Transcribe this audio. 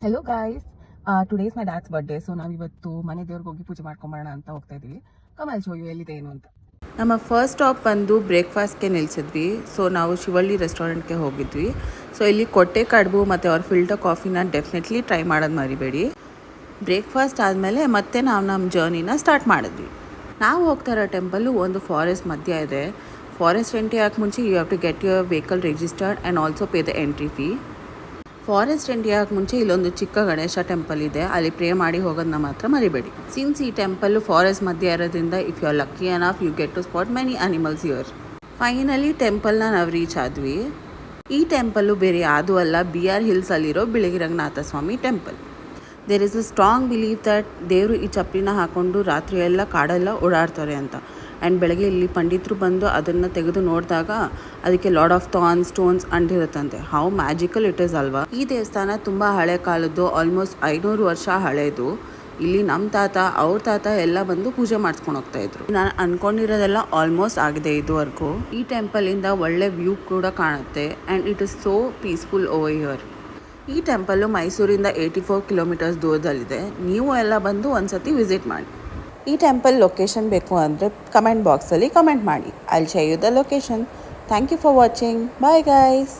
Hello guys, today is my dads birthday. So ನಾವಿವತ್ತು ಮನೆ ದೇವ್ರಿಗೆ ಹೋಗಿ ಪೂಜೆ ಮಾಡ್ಕೊಂಬರೋಣ ಅಂತ ಹೋಗ್ತಾ ಇದ್ದೀವಿ. ಕಮಲ್ ಶೋ ಯು ಎಲ್ಲಿದೆ ಏನು ಅಂತ. ನಮ್ಮ ಫಸ್ಟ್ ಸ್ಟಾಪ್ ಬಂದು ಬ್ರೇಕ್ಫಾಸ್ಟ್ಗೆ ನಿಲ್ಲಿಸಿದ್ವಿ. ಸೊ ನಾವು ಶಿವಳ್ಳಿ ರೆಸ್ಟೋರೆಂಟ್ಗೆ ಹೋಗಿದ್ವಿ. ಸೊ ಇಲ್ಲಿ ಕೊಟ್ಟೆ ಕಡುಬು ಮತ್ತು ಅವ್ರ ಫಿಲ್ಟರ್ ಕಾಫಿನ ಡೆಫಿನೆಟ್ಲಿ ಟ್ರೈ ಮಾಡೋದು ಮರಿಬೇಡಿ. ಬ್ರೇಕ್ಫಾಸ್ಟ್ ಆದಮೇಲೆ ಮತ್ತೆ ನಾವು ನಮ್ಮ ಜರ್ನಿನ ಸ್ಟಾರ್ಟ್ ಮಾಡಿದ್ವಿ. ನಾವು ಹೋಗ್ತಾ ಇರೋ ಟೆಂಪಲ್ಲು ಒಂದು ಫಾರೆಸ್ಟ್ ಮಧ್ಯ ಇದೆ. ಫಾರೆಸ್ಟ್ ಎಂಟ್ರಿ ಆಗಕ್ಕೆ ಮುಂಚೆ you have to get your vehicle registered and also pay the entry fee. Forest entry ಆಗಕ್ಕೆ ಮುಂಚೆ ಇಲ್ಲೊಂದು ಚಿಕ್ಕ ಗಣೇಶ ಟೆಂಪಲ್ ಇದೆ, ಅಲ್ಲಿ ಪ್ರೇ ಮಾಡಿ ಹೋಗೋದನ್ನ ಮಾತ್ರ ಮರಿಬೇಡಿ. ಸಿನ್ಸ್ ಈ ಟೆಂಪಲ್ಲು ಫಾರೆಸ್ಟ್ ಮಧ್ಯೆ ಇರೋದ್ರಿಂದ if you are lucky enough you get to spot many animals here. Finally ಟೆಂಪಲ್ನ ನಾವು ರೀಚ್ ಆದ್ವಿ. ಈ ಟೆಂಪಲ್ಲು ಬೇರೆ ಯಾವುದೂ ಅಲ್ಲ, BR ಹಿಲ್ಸಲ್ಲಿರೋ Biligiri Ranganatha Swamy temple. There is a strong believe that ದೇವರು ಈ ಚಪ್ಪಲಿನ ಹಾಕ್ಕೊಂಡು ರಾತ್ರಿ ಎಲ್ಲ ಕಾಡೆಲ್ಲ ಓಡಾಡ್ತಾರೆ ಅಂತ. ಆ್ಯಂಡ್ ಬೆಳಗ್ಗೆ ಇಲ್ಲಿ ಪಂಡಿತರು ಬಂದು ಅದನ್ನು ತೆಗೆದು ನೋಡಿದಾಗ ಅದಕ್ಕೆ ಲಾಡ್ ಆಫ್ ಥಾರ್ನ್ ಸ್ಟೋನ್ಸ್ ಅಂಟಿರುತ್ತಂತೆ. ಹೌ ಮ್ಯಾಜಿಕಲ್ ಇಟ್ ಈಸ್ ಅಲ್ವಾ. ಈ ದೇವಸ್ಥಾನ ತುಂಬ ಹಳೆ ಕಾಲದ್ದು, ಆಲ್ಮೋಸ್ಟ್ 500 ವರ್ಷ ಹಳೆಯದು. ಇಲ್ಲಿ ನಮ್ಮ ತಾತ ಅವ್ರ ತಾತ ಎಲ್ಲ ಬಂದು ಪೂಜೆ ಮಾಡಿಸ್ಕೊಂಡು ಹೋಗ್ತಾ ಇದ್ರು. ನಾನು ಅನ್ಕೊಂಡಿರೋದೆಲ್ಲ ಆಲ್ಮೋಸ್ಟ್ ಆಗಿದೆ ಇದುವರೆಗೂ. ಈ ಟೆಂಪಲಿಂದ ಒಳ್ಳೆ ವ್ಯೂ ಕೂಡ ಕಾಣುತ್ತೆ and it is so peaceful over here. ಈ ಟೆಂಪಲ್ಲು ಮೈಸೂರಿಂದ 84 ಕಿಲೋಮೀಟರ್ಸ್ ದೂರದಲ್ಲಿದೆ. ನೀವು ಎಲ್ಲ ಬಂದು ಒಂದ್ಸತಿ ವಿಸಿಟ್ ಮಾಡಿ. ಈ ಟೆಂಪಲ್ ಲೊಕೇಶನ್ ಬೇಕು ಅಂದರೆ ಕಮೆಂಟ್ ಬಾಕ್ಸಲ್ಲಿ ಕಮೆಂಟ್ ಮಾಡಿ. I will share you the location. Thank you for watching. Bye guys.